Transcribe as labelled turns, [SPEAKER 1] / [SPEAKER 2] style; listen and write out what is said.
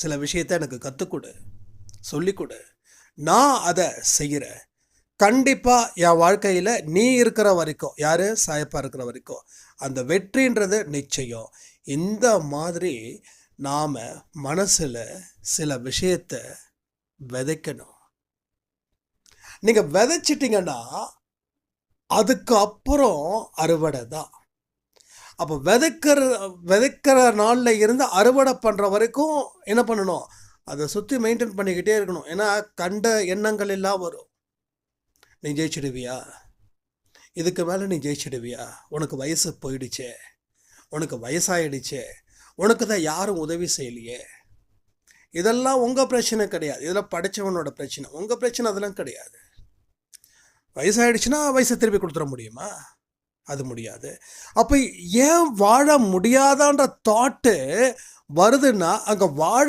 [SPEAKER 1] சில விஷயத்தை எனக்கு கற்றுக்கொடு, சொல்லிக்கொடு, நான் அதை செய்கிறேன். கண்டிப்பாக என் வாழ்க்கையில் நீ இருக்கிற வரைக்கும், யார் சாயப்பா இருக்கிற வரைக்கும் அந்த வெற்றின்றது நிச்சயம். இந்த மாதிரி நாம் மனசில் சில விஷயத்தை விதைக்கணும். நீங்கள் விதைச்சிட்டிங்கன்னா அதுக்கு அப்புறம் அறுவடை தான். அப்போ விதைக்கிற நாளில் இருந்து அறுவடை பண்ணுற வரைக்கும் என்ன பண்ணணும்? அதை சுற்றி மெயின்டைன் பண்ணிக்கிட்டே இருக்கணும். ஏன்னா கண்ட எண்ணங்கள் எல்லாம் வரும். நீ ஜெயிச்சிடுவியா? இதுக்கு மேலே நீ ஜெயிச்சிடுவியா? உனக்கு வயசு போயிடுச்சே, உனக்கு வயசாயிடுச்சே, உனக்கு தான் யாரும் உதவி செய்யலையே. இதெல்லாம் உங்கள் பிரச்சனை கிடையாது. இதெல்லாம் படித்தவனோட பிரச்சனை. உங்கள் பிரச்சனை அதெல்லாம் கிடையாது. வயசாயிடுச்சுன்னா வயசை திருப்பி கொடுத்துட முடியுமா? அது முடியாது. அப்போ ஏன் வாழ முடியாதான்ற தாட்டு வருதுன்னா அங்கே வாழ